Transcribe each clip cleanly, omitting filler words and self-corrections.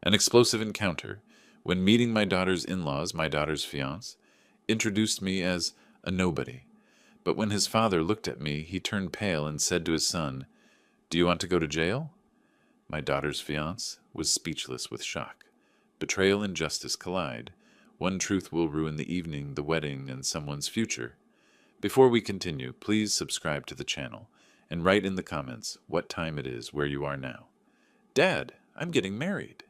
An explosive encounter, when meeting my daughter's in-laws, my daughter's fiancé, introduced me as a nobody. But when his father looked at me, he turned pale and said to his son, "Do you want to go to jail?" My daughter's fiancé was speechless with shock. Betrayal and justice collide. One truth will ruin the evening, the wedding, and someone's future. Before we continue, please subscribe to the channel and write in the comments what time it is where you are now. "Dad, I'm getting married."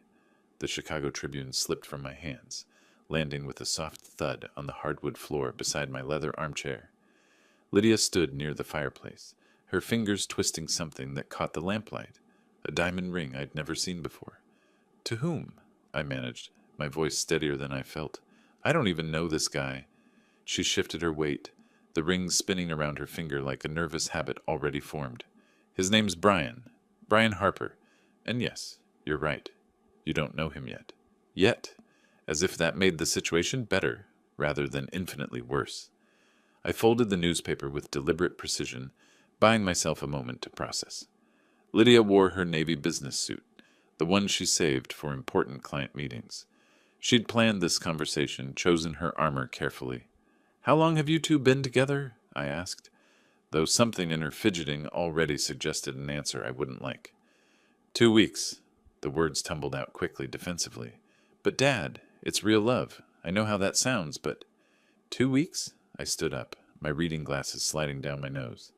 The Chicago Tribune slipped from my hands, landing with a soft thud on the hardwood floor beside my leather armchair. Lydia stood near the fireplace, her fingers twisting something that caught the lamplight, a diamond ring I'd never seen before. "To whom?" I managed, my voice steadier than I felt. "I don't even know this guy." She shifted her weight, the ring spinning around her finger like a nervous habit already formed. "His name's Brian. Brian Harper. And yes, you're right. You don't know him yet." Yet, as if that made the situation better, rather than infinitely worse. I folded the newspaper with deliberate precision, buying myself a moment to process. Lydia wore her navy business suit, the one she saved for important client meetings. She'd planned this conversation, chosen her armor carefully. "How long have you two been together?" I asked, though something in her fidgeting already suggested an answer I wouldn't like. 2 weeks. The words tumbled out quickly, defensively. "But Dad, it's real love. I know how that sounds, but—" 2 weeks? I stood up, my reading glasses sliding down my nose.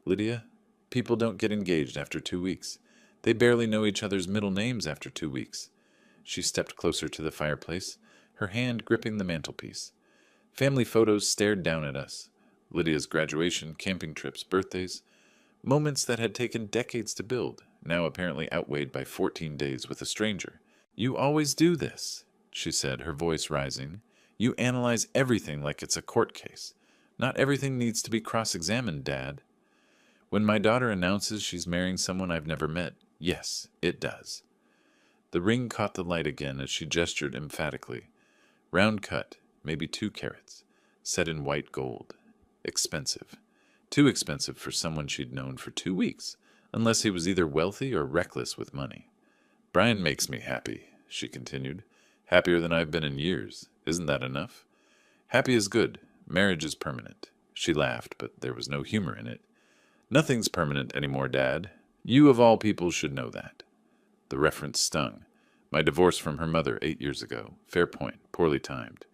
"Lydia, people don't get engaged after 2 weeks. They barely know each other's middle names after 2 weeks." She stepped closer to the fireplace, her hand gripping the mantelpiece. Family photos stared down at us. Lydia's graduation, camping trips, birthdays. Moments that had taken decades to build, now apparently outweighed by 14 days with a stranger. "You always do this," she said, her voice rising. "You analyze everything like it's a court case. Not everything needs to be cross-examined, Dad." "When my daughter announces she's marrying someone I've never met, yes, it does." The ring caught the light again as she gestured emphatically. Round cut, maybe 2 carats, set in white gold. Expensive. Too expensive for someone she'd known for 2 weeks, unless he was either wealthy or reckless with money. "Brian makes me happy," she continued. "Happier than I've been in years. Isn't that enough?" "Happy is good. Marriage is permanent." She laughed, but there was no humor in it. "Nothing's permanent anymore, Dad. You of all people should know that." The reference stung. My divorce from her mother 8 years ago. Fair point. Poorly timed.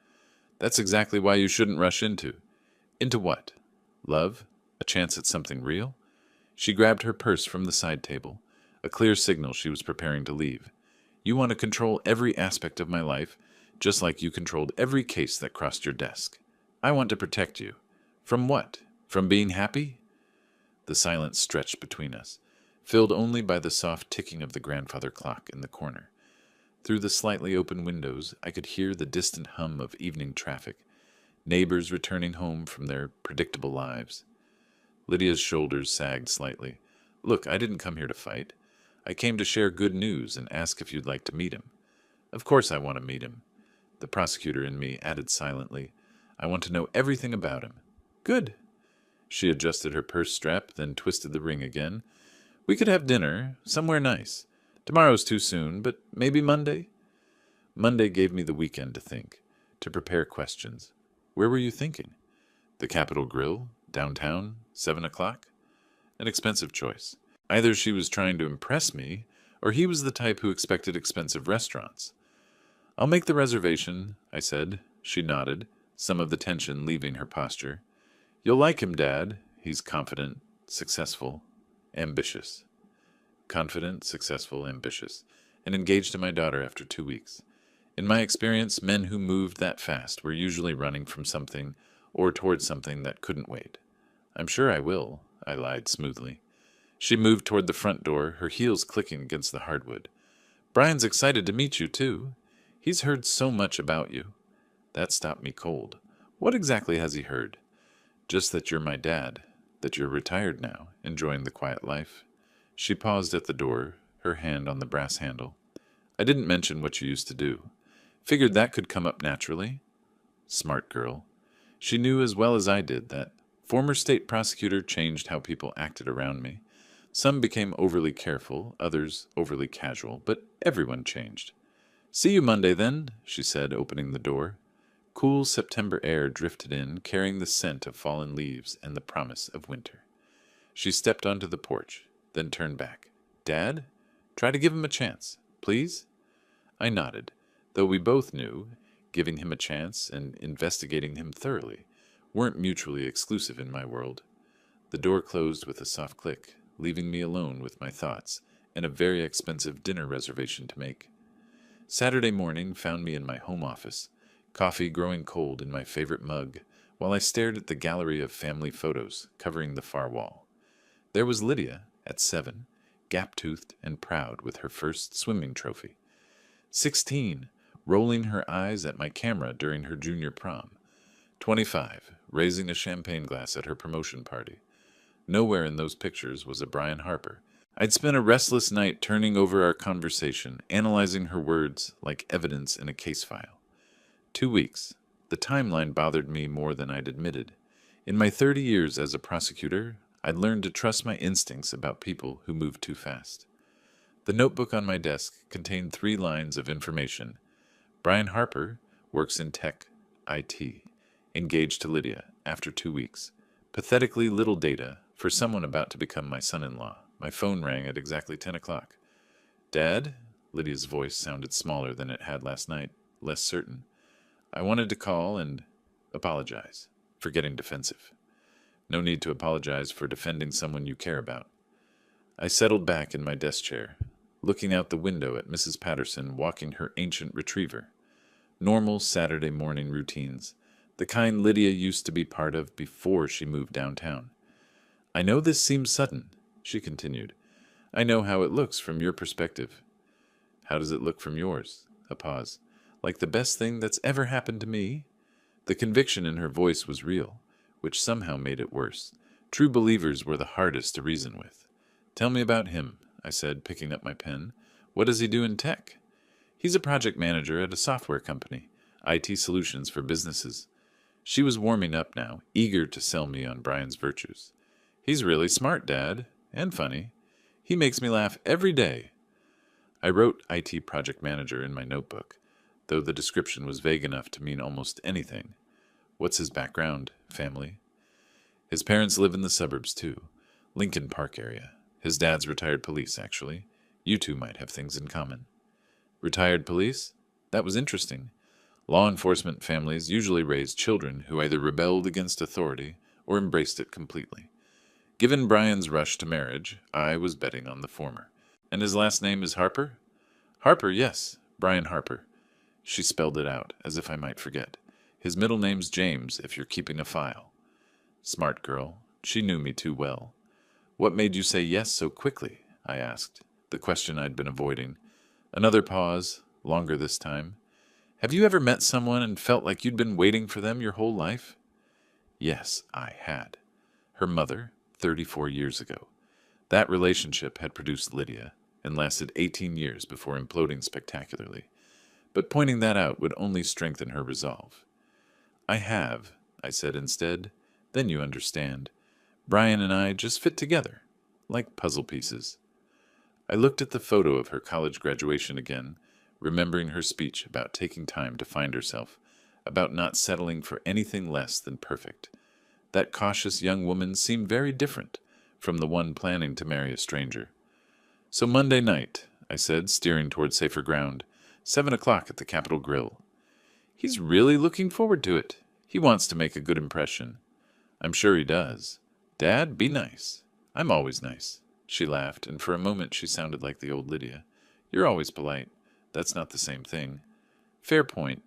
"That's exactly why you shouldn't rush into." "Into what? Love? A chance at something real?" She grabbed her purse from the side table, a clear signal she was preparing to leave. "You want to control every aspect of my life, just like you controlled every case that crossed your desk. I want to protect you. From what? From being happy?" The silence stretched between us, filled only by the soft ticking of the grandfather clock in the corner. Through the slightly open windows, I could hear the distant hum of evening traffic, neighbors returning home from their predictable lives. Lydia's shoulders sagged slightly. "Look, I didn't come here to fight. I came to share good news and ask if you'd like to meet him." "Of course I want to meet him." The prosecutor in me added silently, "I want to know everything about him." "Good." She adjusted her purse strap, then twisted the ring again. "We could have dinner, somewhere nice. Tomorrow's too soon, but maybe Monday?" Monday gave me the weekend to think, to prepare questions. Where were you thinking? The Capitol Grill? Downtown? 7 o'clock? An expensive choice. Either she was trying to impress me, or he was the type who expected expensive restaurants. "I'll make the reservation," I said. She nodded, some of the tension leaving her posture. "You'll like him, Dad. He's confident, successful, ambitious." Confident, successful, ambitious, and engaged to my daughter after 2 weeks. In my experience, men who moved that fast were usually running from something or towards something that couldn't wait. "I'm sure I will," I lied smoothly. She moved toward the front door, her heels clicking against the hardwood. "Brian's excited to meet you, too. He's heard so much about you." That stopped me cold. "What exactly has he heard?" "Just that you're my dad, that you're retired now, enjoying the quiet life." She paused at the door, her hand on the brass handle. "I didn't mention what you used to do. Figured that could come up naturally." Smart girl. She knew as well as I did that former state prosecutor changed how people acted around me. Some became overly careful, others overly casual, but everyone changed. "See you Monday, then," she said, opening the door. Cool September air drifted in, carrying the scent of fallen leaves and the promise of winter. She stepped onto the porch, then turned back. "Dad? Try to give him a chance, please?" I nodded, though we both knew giving him a chance and investigating him thoroughly weren't mutually exclusive in my world. The door closed with a soft click, leaving me alone with my thoughts and a very expensive dinner reservation to make. Saturday morning found me in my home office, coffee growing cold in my favorite mug, while I stared at the gallery of family photos covering the far wall. There was Lydia, at 7, gap-toothed and proud with her first swimming trophy. 16, rolling her eyes at my camera during her junior prom. 25, raising a champagne glass at her promotion party. Nowhere in those pictures was a Brian Harper. I'd spent a restless night turning over our conversation, analyzing her words like evidence in a case file. 2 weeks. The timeline bothered me more than I'd admitted. In my 30 years as a prosecutor, I'd learned to trust my instincts about people who moved too fast. The notebook on my desk contained 3 lines of information. Brian Harper works in tech, IT. Engaged to Lydia after 2 weeks. Pathetically little data for someone about to become my son-in-law. My phone rang at exactly 10 o'clock. "Dad?" Lydia's voice sounded smaller than it had last night, less certain. I wanted to call and apologize for getting defensive. No need to apologize for defending someone you care about. I settled back in my desk chair, looking out the window at Mrs. Patterson walking her ancient retriever. Normal Saturday morning routines, the kind Lydia used to be part of before she moved downtown. "I know this seems sudden," she continued. "I know how it looks from your perspective." "How does it look from yours?" A pause. "Like the best thing that's ever happened to me?" The conviction in her voice was real, which somehow made it worse. True believers were the hardest to reason with. "Tell me about him," I said, picking up my pen. "What does he do in tech?" "He's a project manager at a software company, IT solutions for businesses." She was warming up now, eager to sell me on Brian's virtues. "He's really smart, Dad, and funny. He makes me laugh every day." I wrote IT project manager in my notebook, though the description was vague enough to mean almost anything. "What's his background, family?" "His parents live in the suburbs, too. Lincoln Park area. His dad's retired police, actually. You two might have things in common." "Retired police? That was interesting. Law enforcement families usually raised children who either rebelled against authority or embraced it completely. Given Brian's rush to marriage, I was betting on the former. "And his last name is Harper?" "Harper, yes. Brian Harper." She spelled it out, as if I might forget. "His middle name's James, if you're keeping a file." Smart girl. She knew me too well. "What made you say yes so quickly?" I asked, the question I'd been avoiding. Another pause, longer this time. "Have you ever met someone and felt like you'd been waiting for them your whole life?" Yes, I had. Her mother, 34 years ago. That relationship had produced Lydia and lasted 18 years before imploding spectacularly. But pointing that out would only strengthen her resolve. "I have," I said instead. "Then you understand. Brian and I just fit together, like puzzle pieces." I looked at the photo of her college graduation again, remembering her speech about taking time to find herself, about not settling for anything less than perfect. That cautious young woman seemed very different from the one planning to marry a stranger. "So Monday night," I said, steering toward safer ground, 7 o'clock at the Capitol Grill. "He's really looking forward to it. He wants to make a good impression." "I'm sure he does. Dad, be nice." "I'm always nice." She laughed, and for a moment she sounded like the old Lydia. "You're always polite. That's not the same thing." "Fair point.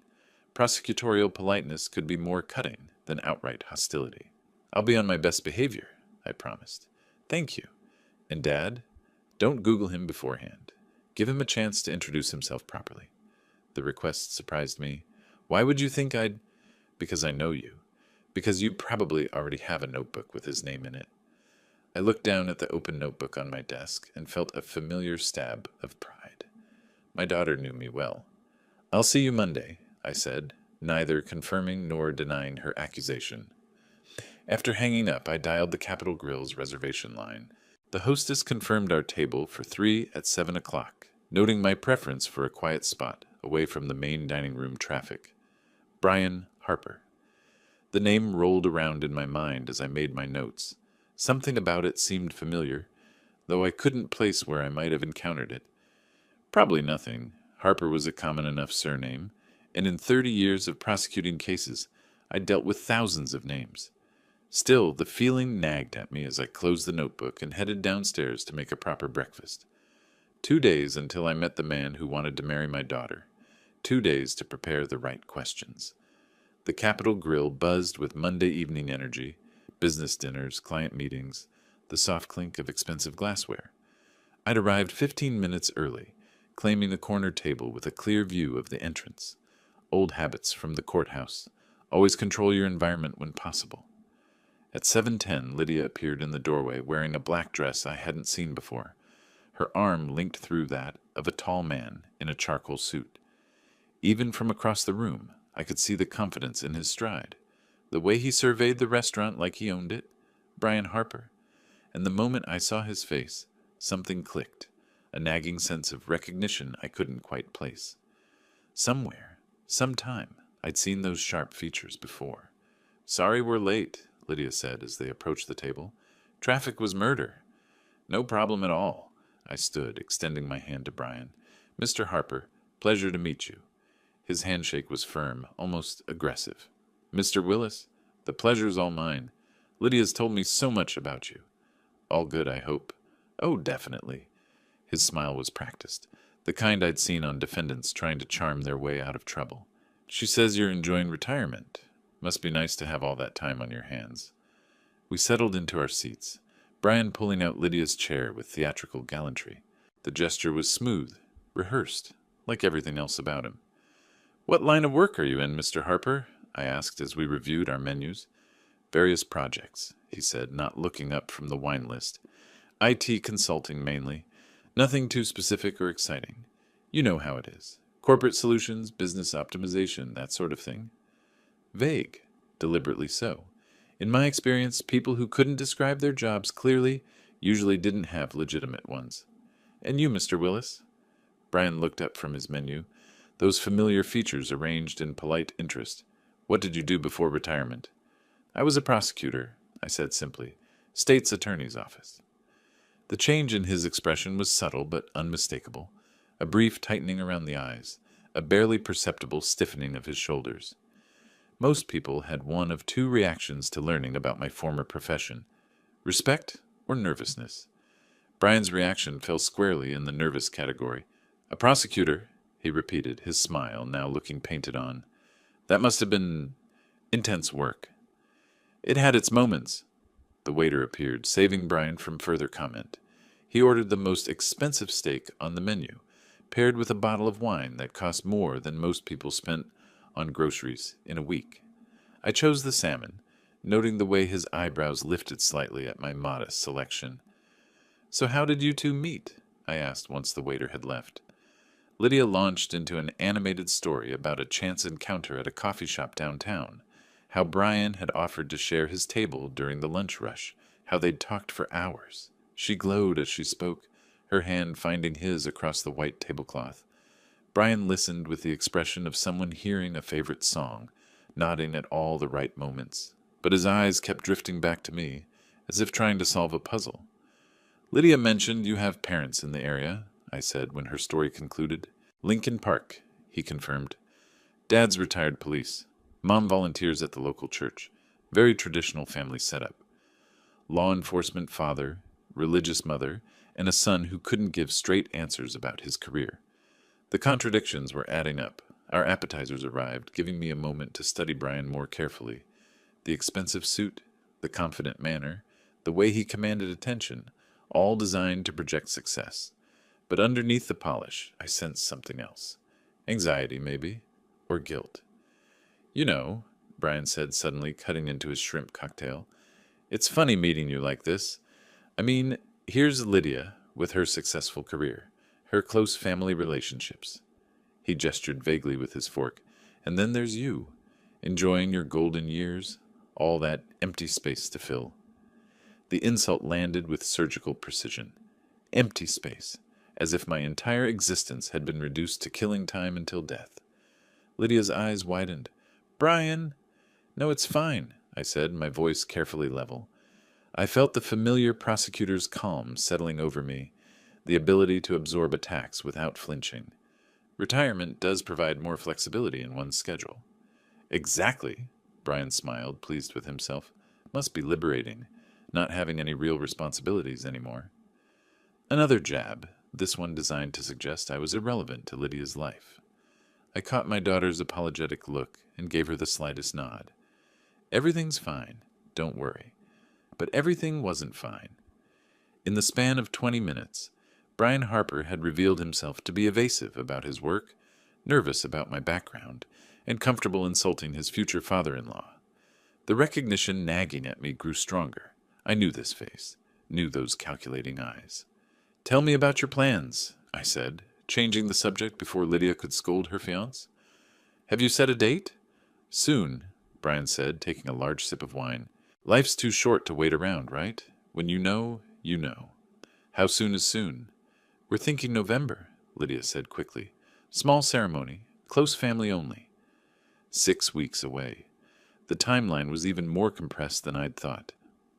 Prosecutorial politeness could be more cutting than outright hostility." "I'll be on my best behavior," I promised. "Thank you. And Dad, don't Google him beforehand. Give him a chance to introduce himself properly." The request surprised me. "Why would you think I'd—" "Because I know you. Because you probably already have a notebook with his name in it." I looked down at the open notebook on my desk and felt a familiar stab of pride. My daughter knew me well. "I'll see you Monday," I said, neither confirming nor denying her accusation. After hanging up, I dialed the Capitol Grill's reservation line. The hostess confirmed our table for 3 at 7 o'clock, noting my preference for a quiet spot away from the main dining room traffic. Brian Harper. The name rolled around in my mind as I made my notes. Something about it seemed familiar, though I couldn't place where I might have encountered it. Probably nothing. Harper was a common enough surname, and in 30 years of prosecuting cases, I dealt with thousands of names. Still, the feeling nagged at me as I closed the notebook and headed downstairs to make a proper breakfast. 2 days until I met the man who wanted to marry my daughter. 2 days to prepare the right questions. The Capitol Grill buzzed with Monday evening energy, business dinners, client meetings, the soft clink of expensive glassware. I'd arrived 15 minutes early, claiming a corner table with a clear view of the entrance. Old habits from the courthouse. Always control your environment when possible. At 7:10, Lydia appeared in the doorway wearing a black dress I hadn't seen before, her arm linked through that of a tall man in a charcoal suit. Even from across the room, I could see the confidence in his stride, the way he surveyed the restaurant like he owned it. Brian Harper. And the moment I saw his face, something clicked, a nagging sense of recognition I couldn't quite place. Somewhere, sometime, I'd seen those sharp features before. "Sorry we're late," Lydia said as they approached the table. "Traffic was murder." "No problem at all." I stood, extending my hand to Brian. "Mr. Harper, pleasure to meet you." His handshake was firm, almost aggressive. "Mr. Willis, the pleasure's all mine. Lydia's told me so much about you." "All good, I hope." "Oh, definitely." His smile was practiced, the kind I'd seen on defendants trying to charm their way out of trouble. "She says you're enjoying retirement. Must be nice to have all that time on your hands." We settled into our seats, Brian pulling out Lydia's chair with theatrical gallantry. The gesture was smooth, rehearsed, like everything else about him. "What line of work are you in, Mr. Harper?" I asked as we reviewed our menus. "Various projects," he said, not looking up from the wine list. "IT consulting mainly. Nothing too specific or exciting. You know how it is. Corporate solutions, business optimization, that sort of thing." Vague, deliberately so. In my experience, people who couldn't describe their jobs clearly usually didn't have legitimate ones. "And you, Mr. Willis?" Brian looked up from his menu, those familiar features arranged in polite interest. "What did you do before retirement?" "I was a prosecutor," I said simply. "State's attorney's office." The change in his expression was subtle but unmistakable. A brief tightening around the eyes, a barely perceptible stiffening of his shoulders. Most people had one of two reactions to learning about my former profession: respect or nervousness. Brian's reaction fell squarely in the nervous category. "A prosecutor," he repeated, his smile now looking painted on. "That must have been intense work." "It had its moments." The waiter appeared, saving Brian from further comment. He ordered the most expensive steak on the menu, paired with a bottle of wine that cost more than most people spent on groceries in a week. I chose the salmon, noting the way his eyebrows lifted slightly at my modest selection. "So how did you two meet?" I asked once the waiter had left. Lydia launched into an animated story about a chance encounter at a coffee shop downtown, how Brian had offered to share his table during the lunch rush, how they'd talked for hours. She glowed as she spoke, her hand finding his across the white tablecloth. Brian listened with the expression of someone hearing a favorite song, nodding at all the right moments, but his eyes kept drifting back to me, as if trying to solve a puzzle. "Lydia mentioned you have parents in the area," I said when her story concluded. "Lincoln Park," he confirmed. "Dad's retired police. Mom volunteers at the local church. Very traditional family setup. Law enforcement father, religious mother, and a son who couldn't give straight answers about his career." The contradictions were adding up. Our appetizers arrived, giving me a moment to study Brian more carefully. The expensive suit, the confident manner, the way he commanded attention, all designed to project success. But underneath the polish, I sensed something else. Anxiety, maybe, or guilt. "You know," Brian said suddenly, cutting into his shrimp cocktail, "it's funny meeting you like this. I mean, here's Lydia with her successful career, her close family relationships." He gestured vaguely with his fork. "And then there's you, enjoying your golden years, all that empty space to fill." The insult landed with surgical precision. Empty space. as if my entire existence had been reduced to killing time until death. Lydia's eyes widened. "Brian!" "No, it's fine," I said, my voice carefully level. I felt the familiar prosecutor's calm settling over me, the ability to absorb attacks without flinching. Retirement does provide more flexibility in one's schedule. "Exactly," Brian smiled, pleased with himself. "Must be liberating, not having any real responsibilities anymore." Another jab, this one designed to suggest I was irrelevant to Lydia's life. I caught my daughter's apologetic look and gave her the slightest nod. "Everything's fine, don't worry." But everything wasn't fine. In the span of 20 minutes, Brian Harper had revealed himself to be evasive about his work, nervous about my background, and comfortable insulting his future father-in-law. The recognition nagging at me grew stronger. I knew this face, knew those calculating eyes. "Tell me about your plans," I said, changing the subject before Lydia could scold her fiancé. "Have you set a date?" "Soon," Brian said, taking a large sip of wine. "Life's too short to wait around, right? When you know, you know." "How soon is soon?" "We're thinking November," Lydia said quickly. "Small ceremony, close family only." 6 weeks away. The timeline was even more compressed than I'd thought.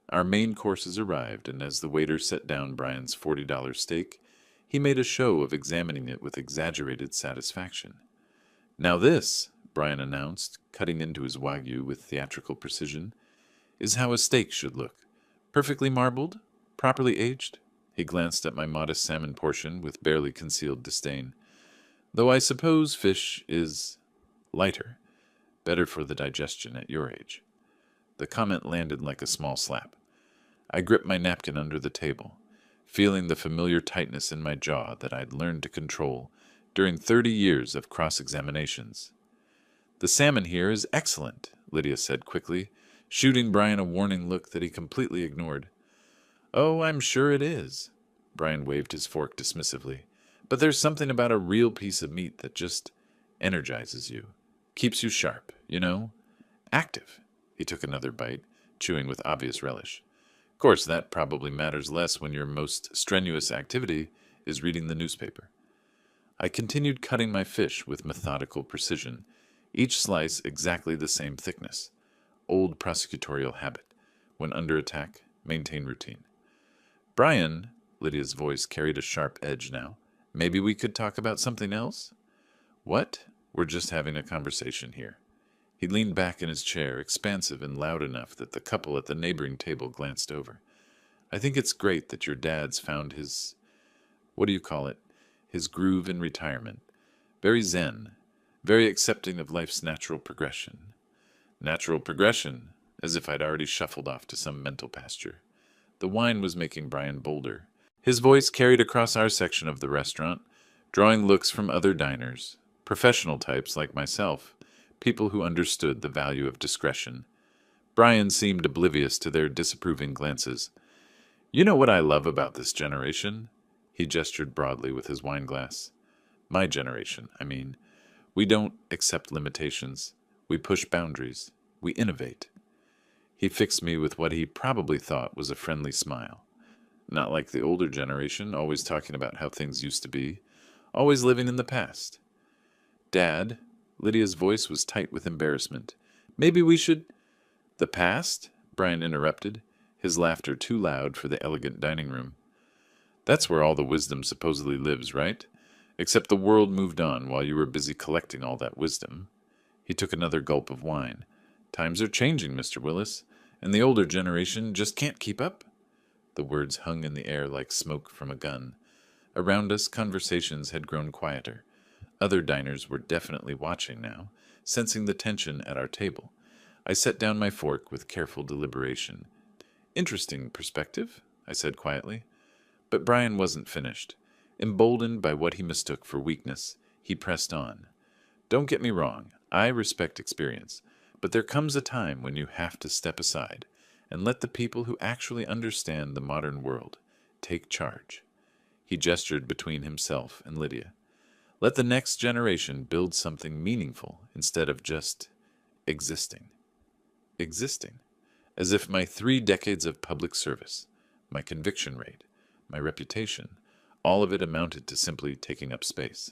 Our main courses arrived, and as the waiter set down Brian's $40 steak, he made a show of examining it with exaggerated satisfaction. "Now this," Brian announced, cutting into his wagyu with theatrical precision, "is how a steak should look. Perfectly marbled, properly aged." He glanced at my modest salmon portion with barely concealed disdain. "Though I suppose fish is lighter, better for the digestion at your age." The comment landed like a small slap. I gripped my napkin under the table, feeling the familiar tightness in my jaw that I'd learned to control during 30 years of cross-examinations. "The salmon here is excellent," Lydia said quickly, shooting Brian a warning look that he completely ignored. "Oh, I'm sure it is." Brian waved his fork dismissively. "But there's something about a real piece of meat that just energizes you. Keeps you sharp, you know? Active." He took another bite, chewing with obvious relish. "Of course, that probably matters less when your most strenuous activity is reading the newspaper." I continued cutting my fish with methodical precision, each slice exactly the same thickness. Old prosecutorial habit. When under attack, maintain routine. "Brian," Lydia's voice carried a sharp edge now, "maybe we could talk about something else?" "What?" "We're just having a conversation here." He leaned back in his chair, expansive and loud enough that the couple at the neighboring table glanced over. "I think it's great that your dad's found his, what do you call it, his groove in retirement. Very zen, very accepting of life's natural progression." Natural progression, as if I'd already shuffled off to some mental pasture. The wine was making Brian bolder. His voice carried across our section of the restaurant, drawing looks from other diners, professional types like myself, people who understood the value of discretion. Brian seemed oblivious to their disapproving glances. "You know what I love about this generation?" He gestured broadly with his wineglass. "My generation, I mean. We don't accept limitations. We push boundaries. We innovate." He fixed me with what he probably thought was a friendly smile. "Not like the older generation, always talking about how things used to be, always living in the past." "Dad," Lydia's voice was tight with embarrassment, "maybe we should—" "The past?" Brian interrupted, his laughter too loud for the elegant dining room. "That's where all the wisdom supposedly lives, right? Except the world moved on while you were busy collecting all that wisdom." He took another gulp of wine. "Times are changing, Mr. Willis, and the older generation just can't keep up." The words hung in the air like smoke from a gun. Around us, conversations had grown quieter. Other diners were definitely watching now, sensing the tension at our table. I set down my fork with careful deliberation. "Interesting perspective," I said quietly. But Brian wasn't finished. Emboldened by what he mistook for weakness, he pressed on. "Don't get me wrong, I respect experience, but there comes a time when you have to step aside and let the people who actually understand the modern world take charge." He gestured between himself and Lydia. "Let the next generation build something meaningful instead of just existing." Existing. As if my 3 decades of public service, my conviction rate, my reputation, All of it amounted to simply taking up space.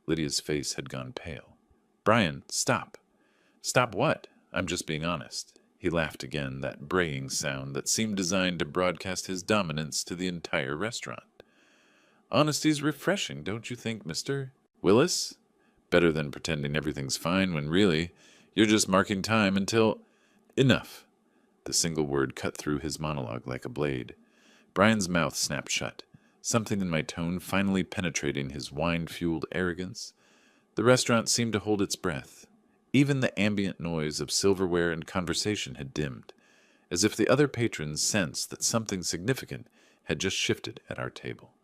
Lydia's face had gone pale. "Brian, stop." "Stop what? I'm just being honest." He laughed again, that braying sound that seemed designed to broadcast his dominance to the entire restaurant. "Honesty's refreshing, don't you think, Mr. Willis? Better than pretending everything's fine when really you're just marking time until—" "Enough." The single word cut through his monologue like a blade. Brian's mouth snapped shut, something in my tone finally penetrating his wine-fueled arrogance. The restaurant seemed to hold its breath. Even the ambient noise of silverware and conversation had dimmed, as if the other patrons sensed that something significant had just shifted at our table.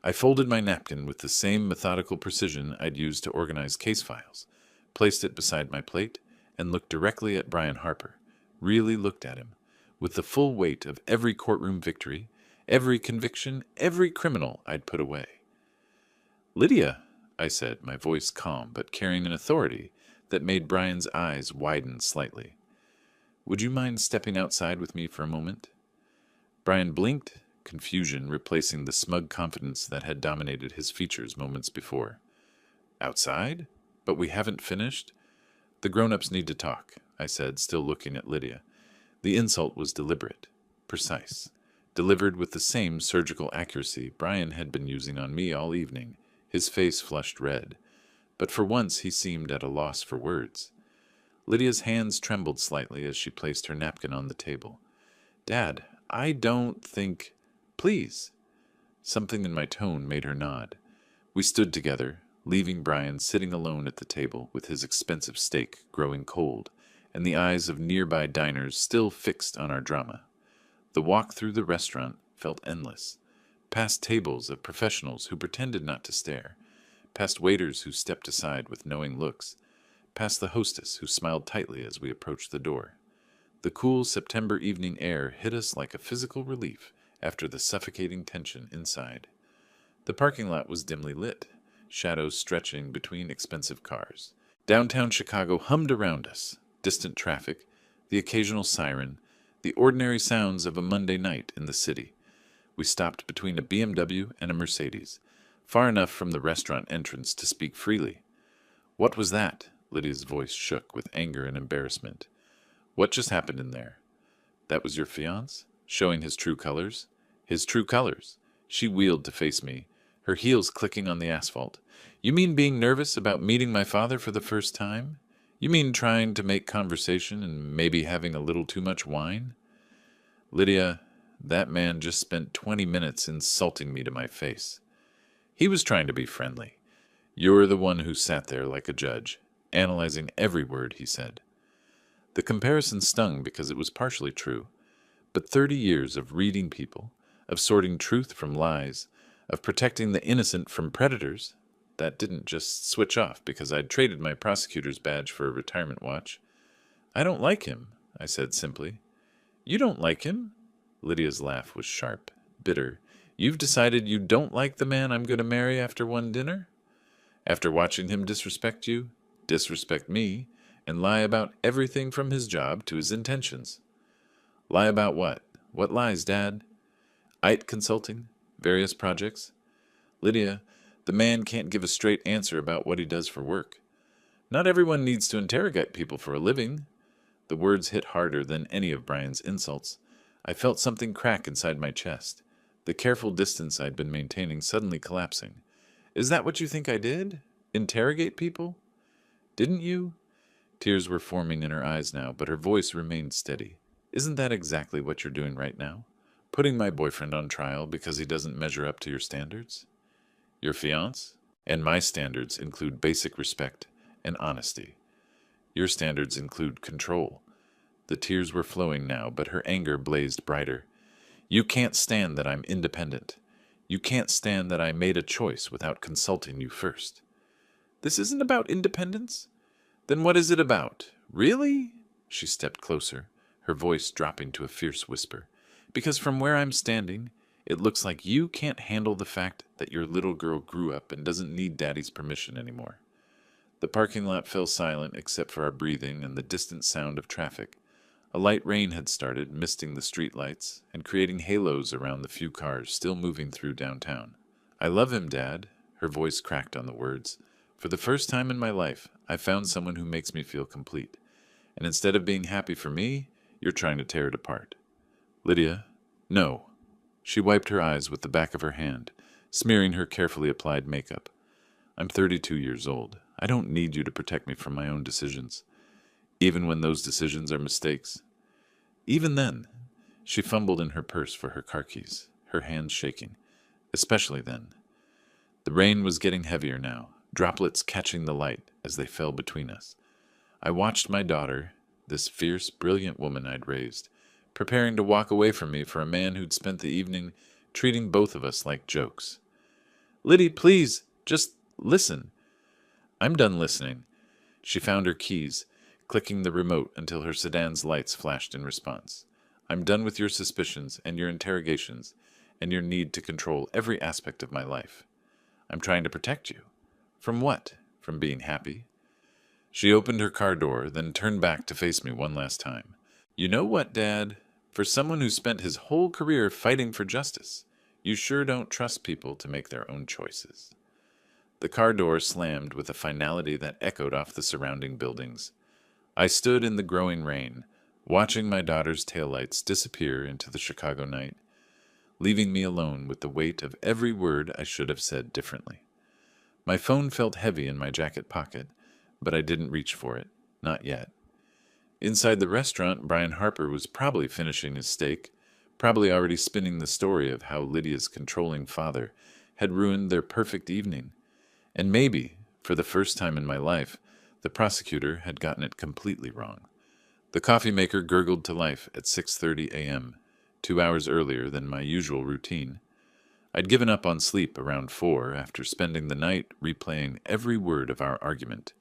I folded my napkin with the same methodical precision I'd used to organize case files, placed it beside my plate, and looked directly at Brian Harper, really looked at him, with the full weight of every courtroom victory, every conviction, every criminal I'd put away. "Lydia," I said, my voice calm but carrying an authority that made Brian's eyes widen slightly. "Would you mind stepping outside with me for a moment?" Brian blinked, confusion replacing the smug confidence that had dominated his features moments before. "Outside? But we haven't finished?" "The grown-ups need to talk," I said, still looking at Lydia. The insult was deliberate, precise, delivered with the same surgical accuracy Brian had been using on me all evening. His face flushed red, but for once he seemed at a loss for words. Lydia's hands trembled slightly as she placed her napkin on the table. "Dad, I don't think—" "Please." Something in my tone made her nod. We stood together, leaving Brian sitting alone at the table with his expensive steak growing cold, and the eyes of nearby diners still fixed on our drama. The walk through the restaurant felt endless, past tables of professionals who pretended not to stare, past waiters who stepped aside with knowing looks, past the hostess who smiled tightly as we approached the door. The cool September evening air hit us like a physical relief after the suffocating tension inside. The parking lot was dimly lit, shadows stretching between expensive cars. Downtown Chicago hummed around us, distant traffic, the occasional siren, the ordinary sounds of a Monday night in the city. We stopped between a BMW and a Mercedes, far enough from the restaurant entrance to speak freely. "What was that?" Lydia's voice shook with anger and embarrassment. "What just happened in there?" "That was your fiancé? Showing his true colors?" "His true colors." She wheeled to face me, her heels clicking on the asphalt. "You mean being nervous about meeting my father for the first time? You mean trying to make conversation and maybe having a little too much wine?" "Lydia, that man just spent 20 minutes insulting me to my face. He was trying to be friendly. You're the one who sat there like a judge, analyzing every word he said." The comparison stung because it was partially true, but 30 years of reading people, of sorting truth from lies, of protecting the innocent from predators, that didn't just switch off because I'd traded my prosecutor's badge for a retirement watch. "I don't like him," I said simply. "You don't like him?" Lydia's laugh was sharp, bitter. "You've decided you don't like the man I'm going to marry after one dinner? After watching him disrespect you, disrespect me, and lie about everything from his job to his intentions." "Lie about what? What lies, Dad?" "IT Consulting, various projects." "Lydia, the man can't give a straight answer about what he does for work." "Not everyone needs to interrogate people for a living." The words hit harder than any of Brian's insults. I felt something crack inside my chest, the careful distance I'd been maintaining suddenly collapsing. "Is that what you think I did? Interrogate people?" "Didn't you?" Tears were forming in her eyes now, but her voice remained steady. "Isn't that exactly what you're doing right now? Putting my boyfriend on trial because he doesn't measure up to your standards?" "Your fiancé? And my standards include basic respect and honesty. Your standards include control." The tears were flowing now, but her anger blazed brighter. "You can't stand that I'm independent. You can't stand that I made a choice without consulting you first." "This isn't about independence? Then what is it about? Really?" She stepped closer, her voice dropping to a fierce whisper. "Because from where I'm standing, it looks like you can't handle the fact that your little girl grew up and doesn't need Daddy's permission anymore." The parking lot fell silent except for our breathing and the distant sound of traffic. A light rain had started, misting the street lights and creating halos around the few cars still moving through downtown. I love him, Dad. Her voice cracked on the words. For the first time in my life, I found someone who makes me feel complete. And instead of being happy for me, you're trying to tear it apart. Lydia, no. She wiped her eyes with the back of her hand, smearing her carefully applied makeup. I'm 32 years old. I don't need you to protect me from my own decisions, even when those decisions are mistakes. Even then, she fumbled in her purse for her car keys, her hands shaking, especially then. The rain was getting heavier now, droplets catching the light as they fell between us. I watched my daughter, this fierce, brilliant woman I'd raised, preparing to walk away from me for a man who'd spent the evening treating both of us like jokes. Liddy, please, just listen. I'm done listening. She found her keys, clicking the remote until her sedan's lights flashed in response. I'm done with your suspicions and your interrogations and your need to control every aspect of my life. I'm trying to protect you. From what? From being happy? She opened her car door, then turned back to face me one last time. You know what, Dad? For someone who spent his whole career fighting for justice, you sure don't trust people to make their own choices. The car door slammed with a finality that echoed off the surrounding buildings. I stood in the growing rain, watching my daughter's taillights disappear into the Chicago night, leaving me alone with the weight of every word I should have said differently. My phone felt heavy in my jacket pocket, but I didn't reach for it, not yet. Inside the restaurant, Brian Harper was probably finishing his steak, probably already spinning the story of how Lydia's controlling father had ruined their perfect evening. And maybe, for the first time in my life, the prosecutor had gotten it completely wrong. The coffee maker gurgled to life at 6:30 a.m., 2 hours earlier than my usual routine. I'd given up on sleep around 4 after spending the night replaying every word of our argument,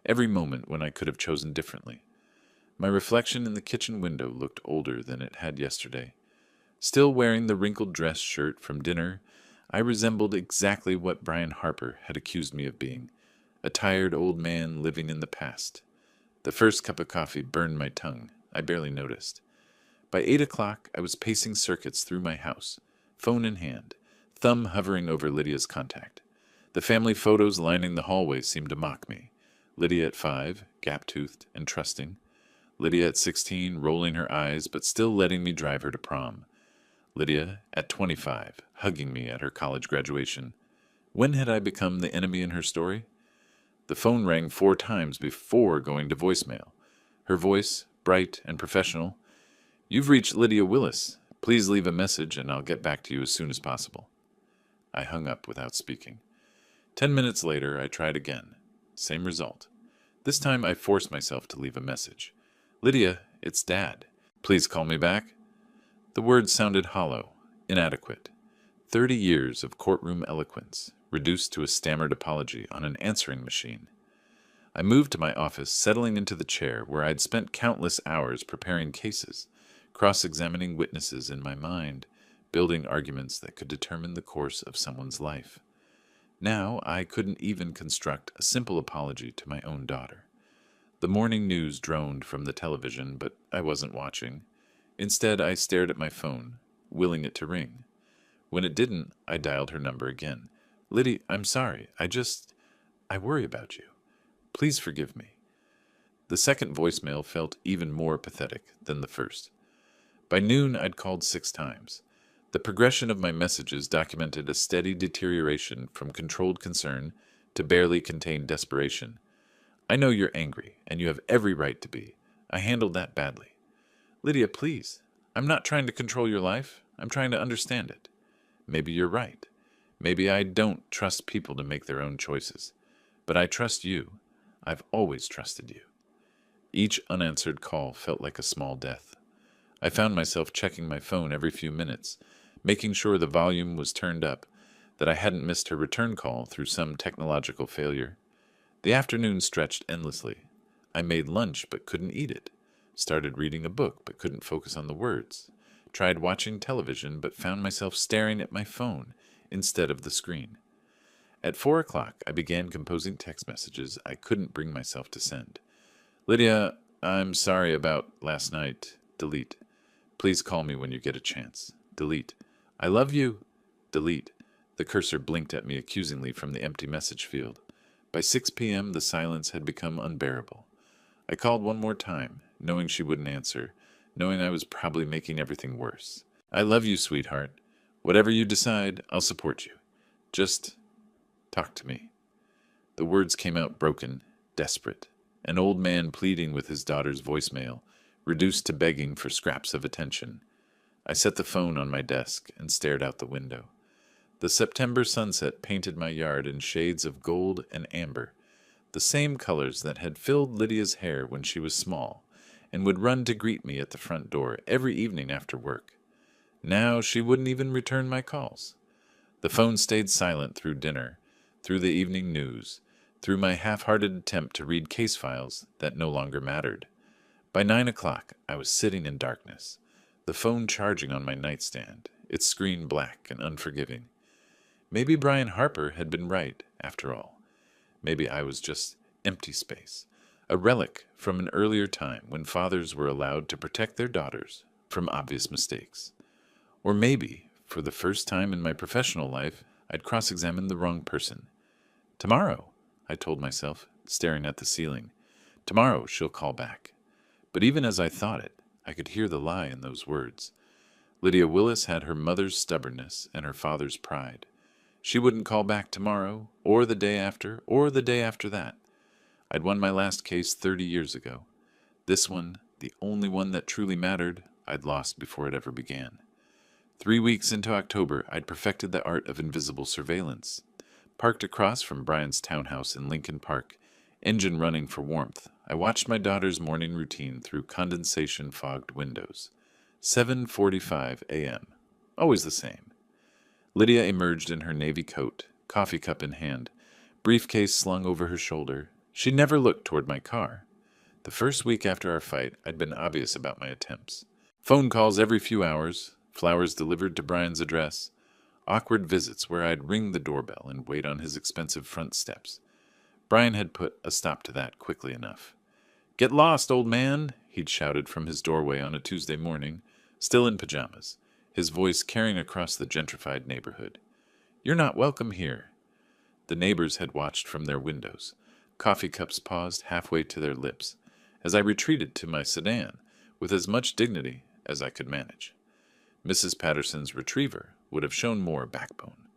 every moment when I could have chosen differently. My reflection in the kitchen window looked older than it had yesterday. Still wearing the wrinkled dress shirt from dinner, I resembled exactly what Brian Harper had accused me of being, a tired old man living in the past. The first cup of coffee burned my tongue. I barely noticed. By 8 o'clock, I was pacing circuits through my house, phone in hand, thumb hovering over Lydia's contact. The family photos lining the hallway seemed to mock me. Lydia at 5, gap-toothed and trusting. Lydia at 16, rolling her eyes, but still letting me drive her to prom. Lydia at 25, hugging me at her college graduation. When had I become the enemy in her story? The phone rang 4 times before going to voicemail. Her voice, bright and professional. You've reached Lydia Willis. Please leave a message and I'll get back to you as soon as possible. I hung up without speaking. 10 minutes later, I tried again. Same result. This time I forced myself to leave a message. Lydia, it's Dad. Please call me back. The words sounded hollow, inadequate. 30 years of courtroom eloquence, reduced to a stammered apology on an answering machine. I moved to my office, settling into the chair where I'd spent countless hours preparing cases, cross-examining witnesses in my mind, building arguments that could determine the course of someone's life. Now I couldn't even construct a simple apology to my own daughter. The morning news droned from the television, but I wasn't watching. Instead, I stared at my phone, willing it to ring. When it didn't, I dialed her number again. Liddy, I'm sorry. I worry about you. Please forgive me. The second voicemail felt even more pathetic than the first. By noon, I'd called 6 times. The progression of my messages documented a steady deterioration from controlled concern to barely contained desperation. I know you're angry, and you have every right to be. I handled that badly. Lydia, please. I'm not trying to control your life. I'm trying to understand it. Maybe you're right. Maybe I don't trust people to make their own choices. But I trust you. I've always trusted you. Each unanswered call felt like a small death. I found myself checking my phone every few minutes, making sure the volume was turned up, that I hadn't missed her return call through some technological failure. The afternoon stretched endlessly. I made lunch but couldn't eat it. Started reading a book but couldn't focus on the words. Tried watching television but found myself staring at my phone instead of the screen. At 4 o'clock, I began composing text messages I couldn't bring myself to send. Lydia, I'm sorry about last night. Delete. Please call me when you get a chance. Delete. I love you. Delete. The cursor blinked at me accusingly from the empty message field. By 6 p.m., the silence had become unbearable. I called one more time, knowing she wouldn't answer, knowing I was probably making everything worse. I love you, sweetheart. Whatever you decide, I'll support you. Just talk to me. The words came out broken, desperate. An old man pleading with his daughter's voicemail, reduced to begging for scraps of attention. I set the phone on my desk and stared out the window. The September sunset painted my yard in shades of gold and amber, the same colors that had filled Lydia's hair when she was small, and would run to greet me at the front door every evening after work. Now she wouldn't even return my calls. The phone stayed silent through dinner, through the evening news, through my half-hearted attempt to read case files that no longer mattered. By 9 o'clock, I was sitting in darkness, the phone charging on my nightstand, its screen black and unforgiving. Maybe Brian Harper had been right, after all. Maybe I was just empty space, a relic from an earlier time when fathers were allowed to protect their daughters from obvious mistakes. Or maybe, for the first time in my professional life, I'd cross-examined the wrong person. Tomorrow, I told myself, staring at the ceiling. Tomorrow she'll call back. But even as I thought it, I could hear the lie in those words. Lydia Willis had her mother's stubbornness and her father's pride. She wouldn't call back tomorrow, or the day after, or the day after that. I'd won my last case 30 years ago. This one, the only one that truly mattered, I'd lost before it ever began. 3 weeks into October, I'd perfected the art of invisible surveillance. Parked across from Brian's townhouse in Lincoln Park, engine running for warmth, I watched my daughter's morning routine through condensation-fogged windows. 7:45 a.m. Always the same. Lydia emerged in her navy coat, coffee cup in hand, briefcase slung over her shoulder. She never looked toward my car. The first week after our fight, I'd been obvious about my attempts. Phone calls every few hours, flowers delivered to Brian's address, awkward visits where I'd ring the doorbell and wait on his expensive front steps. Brian had put a stop to that quickly enough. "Get lost, old man," he'd shouted from his doorway on a Tuesday morning, still in pajamas, his voice carrying across the gentrified neighborhood. "You're not welcome here." The neighbors had watched from their windows, coffee cups paused halfway to their lips, as I retreated to my sedan with as much dignity as I could manage. Mrs. Patterson's retriever would have shown more backbone.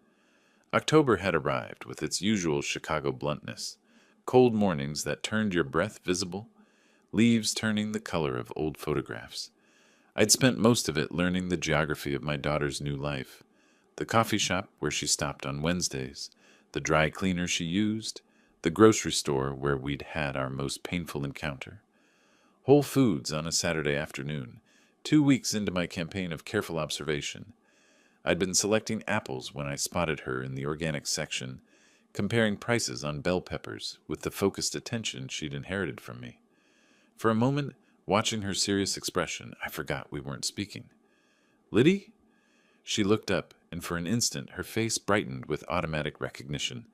October had arrived with its usual Chicago bluntness, cold mornings that turned your breath visible, leaves turning the color of old photographs. I'd spent most of it learning the geography of my daughter's new life, the coffee shop where she stopped on Wednesdays, the dry cleaner she used, the grocery store where we'd had our most painful encounter. Whole Foods on a Saturday afternoon, 2 weeks into my campaign of careful observation. I'd been selecting apples when I spotted her in the organic section, comparing prices on bell peppers with the focused attention she'd inherited from me. For a moment, watching her serious expression, I forgot we weren't speaking. "Liddy?" She looked up, and for an instant her face brightened with automatic recognition.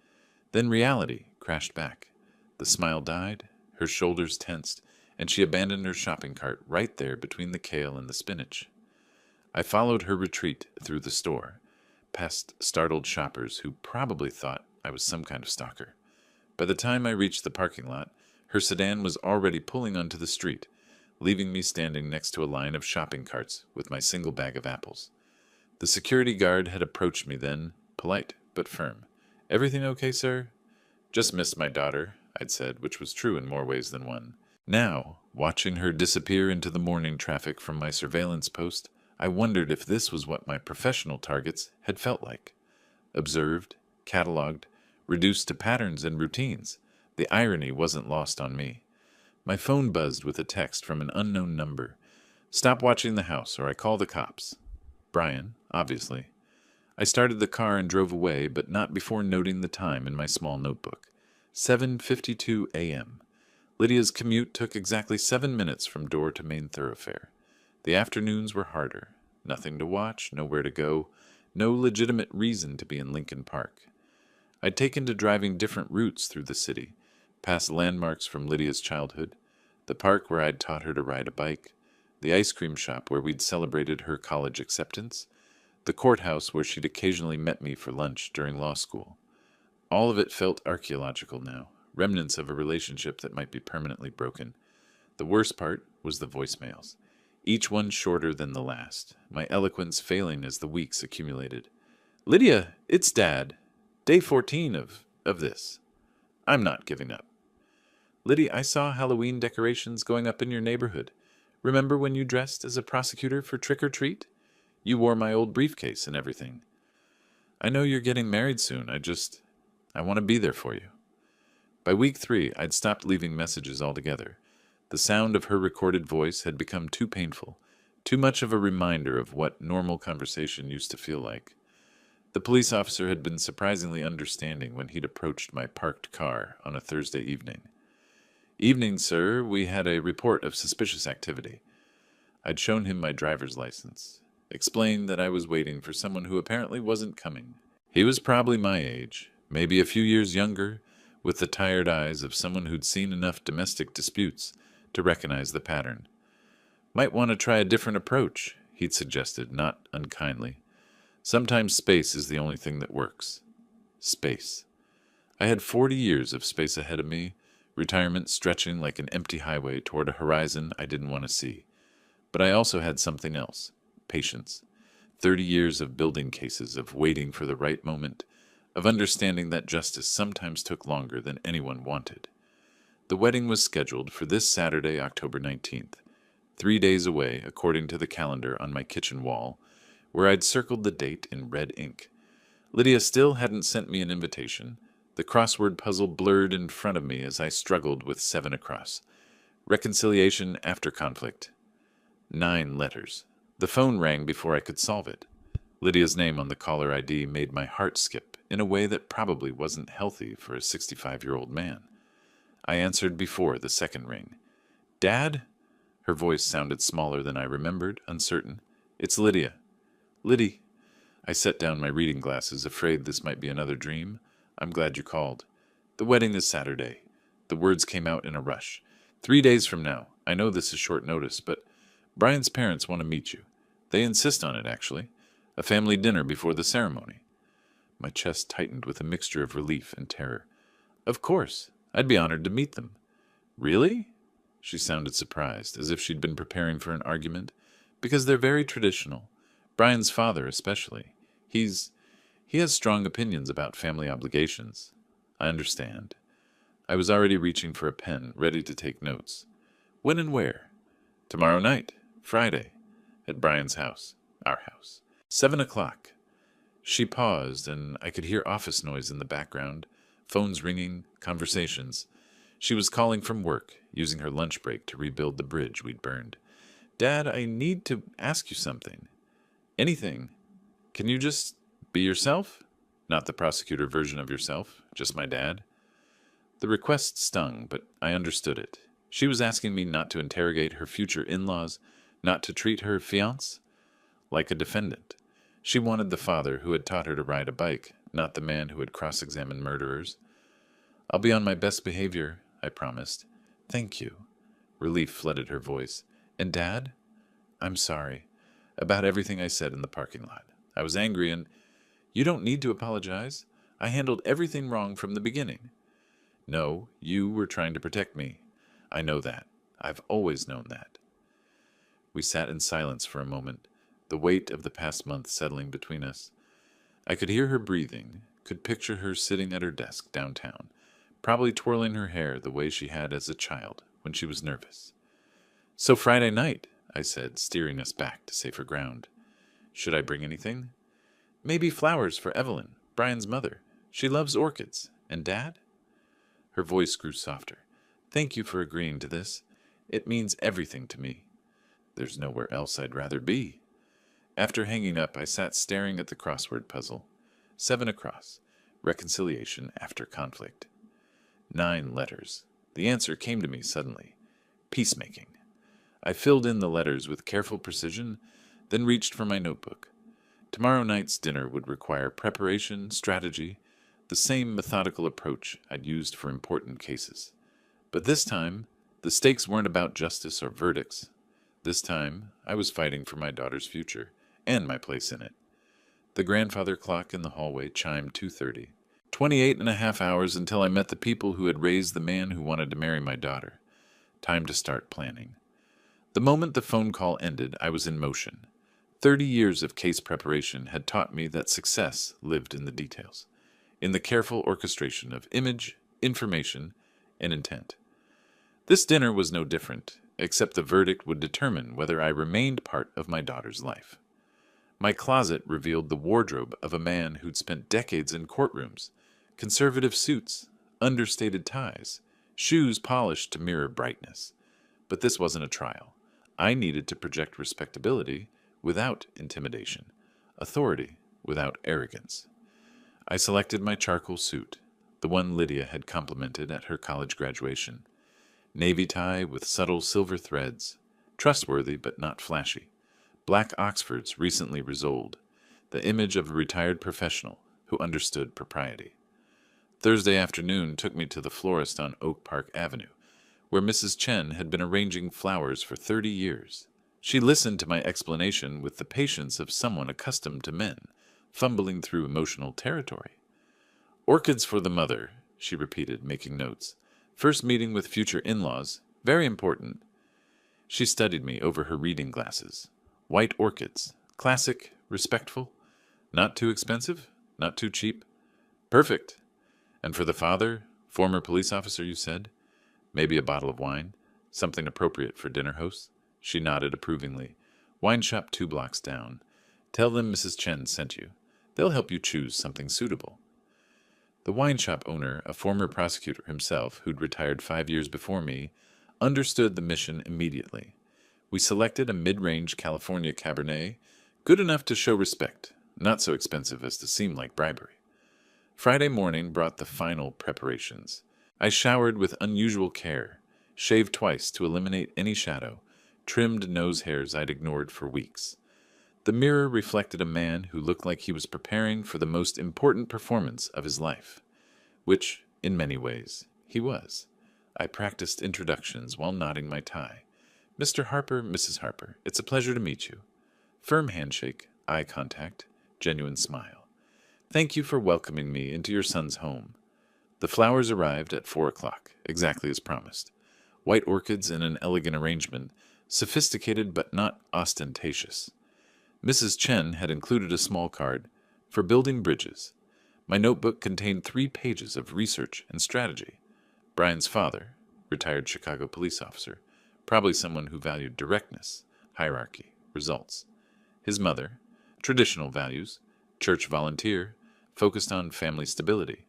Then reality crashed back. The smile died, her shoulders tensed, and she abandoned her shopping cart right there between the kale and the spinach. I followed her retreat through the store, past startled shoppers who probably thought I was some kind of stalker. By the time I reached the parking lot, her sedan was already pulling onto the street, leaving me standing next to a line of shopping carts with my single bag of apples. The security guard had approached me then, polite but firm. "Everything okay, sir?" "Just missed my daughter," I'd said, which was true in more ways than one. Now, watching her disappear into the morning traffic from my surveillance post, I wondered if this was what my professional targets had felt like. Observed, catalogued, reduced to patterns and routines. The irony wasn't lost on me. My phone buzzed with a text from an unknown number. "Stop watching the house or I call the cops." Brian, obviously. I started the car and drove away, but not before noting the time in my small notebook. 7:52 a.m. Lydia's commute took exactly 7 minutes from door to main thoroughfare. The afternoons were harder. Nothing to watch, nowhere to go, no legitimate reason to be in Lincoln Park. I'd taken to driving different routes through the city, past landmarks from Lydia's childhood, the park where I'd taught her to ride a bike, the ice cream shop where we'd celebrated her college acceptance, the courthouse where she'd occasionally met me for lunch during law school. All of it felt archaeological now, remnants of a relationship that might be permanently broken. The worst part was the voicemails, each one shorter than the last, my eloquence failing as the weeks accumulated. "Lydia, it's Dad. Day 14 of this. I'm not giving up. Lydia, I saw Halloween decorations going up in your neighborhood. Remember when you dressed as a prosecutor for Trick or Treat? You wore my old briefcase and everything. I know you're getting married soon. I want to be there for you." By week 3, I'd stopped leaving messages altogether. The sound of her recorded voice had become too painful, too much of a reminder of what normal conversation used to feel like. The police officer had been surprisingly understanding when he'd approached my parked car on a Thursday evening. "Evening, sir. We had a report of suspicious activity." I'd shown him my driver's license, explained that I was waiting for someone who apparently wasn't coming. He was probably my age, maybe a few years younger, with the tired eyes of someone who'd seen enough domestic disputes to recognize the pattern. "Might want to try a different approach," he'd suggested, not unkindly. "Sometimes space is the only thing that works." Space. I had 40 years of space ahead of me, retirement stretching like an empty highway toward a horizon I didn't want to see. But I also had something else: patience. 30 years of building cases, of waiting for the right moment, of understanding that justice sometimes took longer than anyone wanted. The wedding was scheduled for this Saturday, October 19th, 3 days away according to the calendar on my kitchen wall, where I'd circled the date in red ink. Lydia still hadn't sent me an invitation. The crossword puzzle blurred in front of me as I struggled with 7 across. Reconciliation after conflict. 9 letters. The phone rang before I could solve it. Lydia's name on the caller ID made my heart skip in a way that probably wasn't healthy for a 65-year-old man. I answered before the second ring. "Dad?" Her voice sounded smaller than I remembered, uncertain. "It's Lydia." "Liddy." I set down my reading glasses, afraid this might be another dream. "I'm glad you called. The wedding is Saturday." The words came out in a rush. 3 days from now. I know this is short notice, but Brian's parents want to meet you. They insist on it, actually. A family dinner before the ceremony. My chest tightened with a mixture of relief and terror. "Of course. I'd be honored to meet them." "Really?" She sounded surprised, as if she'd been preparing for an argument. "Because they're very traditional. Brian's father, especially. He has strong opinions about family obligations." "I understand." I was already reaching for a pen, ready to take notes. "When and where?" "Tomorrow night. Friday. At Brian's house. Our house. 7 o'clock. She paused, and I could hear office noise in the background. Phones ringing, conversations. She was calling from work, using her lunch break to rebuild the bridge we'd burned. "Dad, I need to ask you something." "Anything. Can you just be yourself?" "Not the prosecutor version of yourself, just my dad." The request stung, but I understood it. She was asking me not to interrogate her future in-laws, not to treat her fiancé like a defendant. She wanted the father who had taught her to ride a bike, not the man who had cross-examined murderers. "I'll be on my best behavior," I promised. "Thank you." Relief flooded her voice. "And Dad?" "I'm sorry. About everything I said in the parking lot. I was angry and—" "You don't need to apologize. I handled everything wrong from the beginning." "No, you were trying to protect me. I know that. I've always known that." We sat in silence for a moment, the weight of the past month settling between us. I could hear her breathing, could picture her sitting at her desk downtown, probably twirling her hair the way she had as a child when she was nervous. "So Friday night," I said, steering us back to safer ground. "Should I bring anything?" "Maybe flowers for Evelyn, Brian's mother. She loves orchids. And Dad?" Her voice grew softer. "Thank you for agreeing to this. It means everything to me." "There's nowhere else I'd rather be." After hanging up, I sat staring at the crossword puzzle. 7 across. Reconciliation after conflict. 9 letters. The answer came to me suddenly. Peacemaking. I filled in the letters with careful precision, then reached for my notebook. Tomorrow night's dinner would require preparation, strategy, the same methodical approach I'd used for important cases. But this time, the stakes weren't about justice or verdicts. This time, I was fighting for my daughter's future and my place in it. The grandfather clock in the hallway chimed 2:30. 28.5 hours until I met the people who had raised the man who wanted to marry my daughter. Time to start planning. The moment the phone call ended, I was in motion. 30 years of case preparation had taught me that success lived in the details, in the careful orchestration of image, information, and intent. This dinner was no different, except the verdict would determine whether I remained part of my daughter's life. My closet revealed the wardrobe of a man who'd spent decades in courtrooms, conservative suits, understated ties, shoes polished to mirror brightness. But this wasn't a trial. I needed to project respectability without intimidation, authority without arrogance. I selected my charcoal suit, the one Lydia had complimented at her college graduation. Navy tie with subtle silver threads, trustworthy but not flashy. Black Oxfords recently resoled, the image of a retired professional who understood propriety. Thursday afternoon took me to the florist on Oak Park Avenue, where Mrs. Chen had been arranging flowers for 30 years. She listened to my explanation with the patience of someone accustomed to men, fumbling through emotional territory. Orchids for the mother, she repeated, making notes. First meeting with future in-laws, very important. She studied me over her reading glasses. White orchids, classic, respectful, not too expensive, not too cheap. Perfect. And for the father, former police officer, you said? Maybe a bottle of wine, something appropriate for dinner hosts? She nodded approvingly. Wine shop 2 blocks down. Tell them Mrs. Chen sent you. They'll help you choose something suitable. The wine shop owner, a former prosecutor himself who'd retired 5 years before me, understood the mission immediately. We selected a mid-range California Cabernet, good enough to show respect, not so expensive as to seem like bribery. Friday morning brought the final preparations. I showered with unusual care, shaved twice to eliminate any shadow, trimmed nose hairs I'd ignored for weeks. The mirror reflected a man who looked like he was preparing for the most important performance of his life, which, in many ways, he was. I practiced introductions while knotting my tie. Mr. Harper, Mrs. Harper, it's a pleasure to meet you. Firm handshake, eye contact, genuine smile. Thank you for welcoming me into your son's home. The flowers arrived at 4 o'clock, exactly as promised. White orchids in an elegant arrangement, sophisticated but not ostentatious. Mrs. Chen had included a small card for building bridges. My notebook contained 3 pages of research and strategy. Brian's father, retired Chicago police officer, probably someone who valued directness, hierarchy, results. His mother, traditional values, church volunteer, focused on family stability.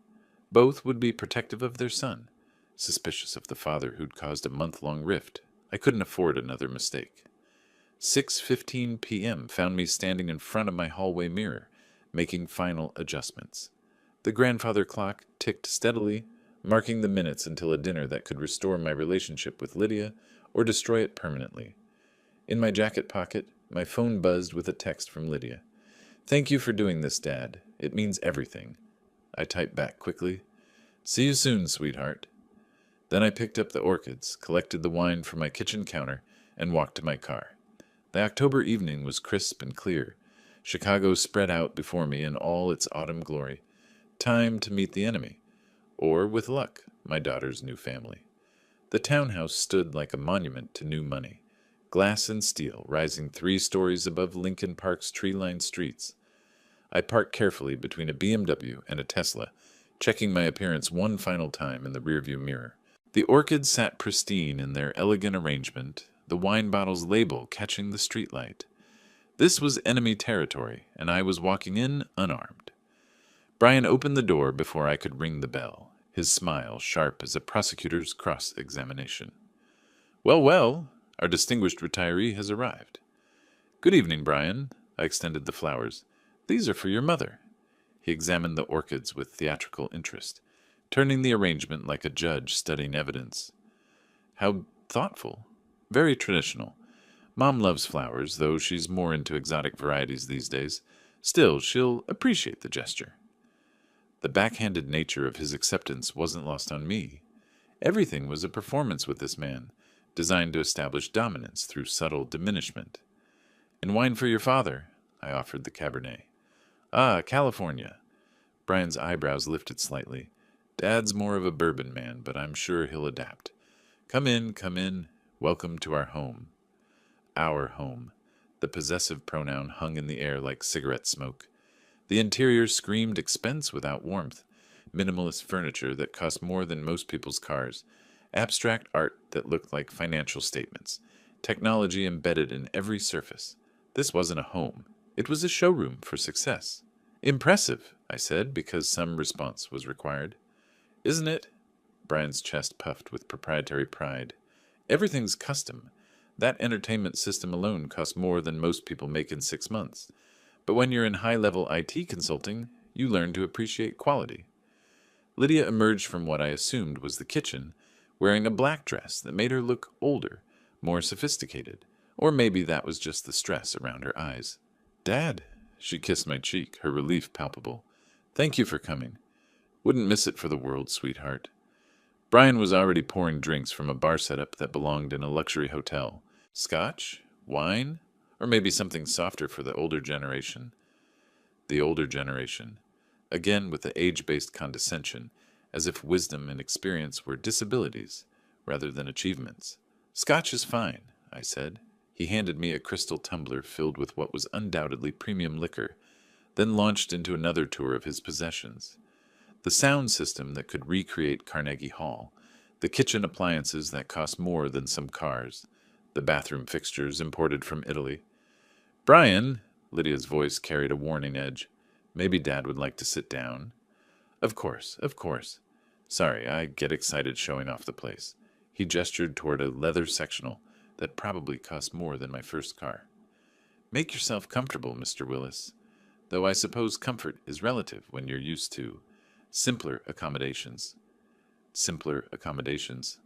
Both would be protective of their son, suspicious of the father who'd caused a month-long rift. I couldn't afford another mistake. 6:15 p.m. found me standing in front of my hallway mirror, making final adjustments. The grandfather clock ticked steadily, marking the minutes until a dinner that could restore my relationship with Lydia or destroy it permanently. In my jacket pocket, my phone buzzed with a text from Lydia. Thank you for doing this, Dad. It means everything. I typed back quickly. See you soon, sweetheart. Then I picked up the orchids, collected the wine from my kitchen counter, and walked to my car. The October evening was crisp and clear. Chicago spread out before me in all its autumn glory. Time to meet the enemy. Or, with luck, my daughter's new family. The townhouse stood like a monument to new money. Glass and steel rising 3 stories above Lincoln Park's tree-lined streets. I parked carefully between a BMW and a Tesla, checking my appearance one final time in the rearview mirror. The orchids sat pristine in their elegant arrangement, the wine bottle's label catching the streetlight. This was enemy territory, and I was walking in unarmed. Brian opened the door before I could ring the bell, his smile sharp as a prosecutor's cross-examination. Well, well, our distinguished retiree has arrived. Good evening, Brian. I extended the flowers. These are for your mother. He examined the orchids with theatrical interest, turning the arrangement like a judge studying evidence. How thoughtful. Very traditional. Mom loves flowers, though she's more into exotic varieties these days. Still, she'll appreciate the gesture. The backhanded nature of his acceptance wasn't lost on me. Everything was a performance with this man, designed to establish dominance through subtle diminishment. And wine for your father, I offered the Cabernet. Ah, California. Brian's eyebrows lifted slightly. Dad's more of a bourbon man, but I'm sure he'll adapt. Come in, come in. Welcome to our home. Our home. The possessive pronoun hung in the air like cigarette smoke. The interior screamed expense without warmth. Minimalist furniture that cost more than most people's cars. Abstract art that looked like financial statements. Technology embedded in every surface. This wasn't a home. It was a showroom for success. Impressive, I said, because some response was required. Isn't it? Brian's chest puffed with proprietary pride. Everything's custom. That entertainment system alone costs more than most people make in 6 months. But when you're in high-level IT consulting, you learn to appreciate quality. Lydia emerged from what I assumed was the kitchen, wearing a black dress that made her look older, more sophisticated. Or maybe that was just the stress around her eyes. Dad, she kissed my cheek, her relief palpable. Thank you for coming. Wouldn't miss it for the world, sweetheart. Brian was already pouring drinks from a bar setup that belonged in a luxury hotel. Scotch? Wine? Or maybe something softer for the older generation? The older generation. Again with the age-based condescension, as if wisdom and experience were disabilities rather than achievements. Scotch is fine, I said. He handed me a crystal tumbler filled with what was undoubtedly premium liquor, then launched into another tour of his possessions. The sound system that could recreate Carnegie Hall, the kitchen appliances that cost more than some cars, the bathroom fixtures imported from Italy. Brian, Lydia's voice carried a warning edge. Maybe Dad would like to sit down. Of course, of course. Sorry, I get excited showing off the place. He gestured toward a leather sectional that probably cost more than my first car. Make yourself comfortable, Mr. Willis. Though I suppose comfort is relative when you're used to simpler accommodations. Simpler accommodations.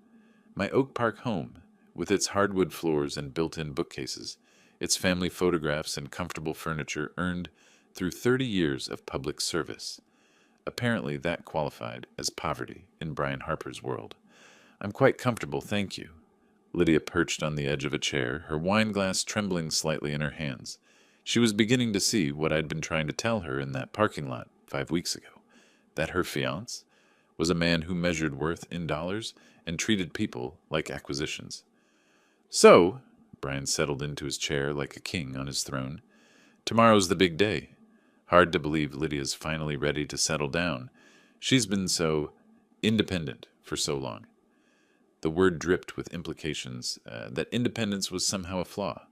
My Oak Park home, with its hardwood floors and built-in bookcases, its family photographs and comfortable furniture earned through 30 years of public service. Apparently that qualified as poverty in Brian Harper's world. I'm quite comfortable, thank you. Lydia perched on the edge of a chair, her wine glass trembling slightly in her hands. She was beginning to see what I'd been trying to tell her in that parking lot 5 weeks ago, that her fiancé was a man who measured worth in dollars and treated people like acquisitions. So, Brian settled into his chair like a king on his throne. Tomorrow's the big day. Hard to believe Lydia's finally ready to settle down. She's been so independent for so long. The word dripped with implications that independence was somehow a flaw,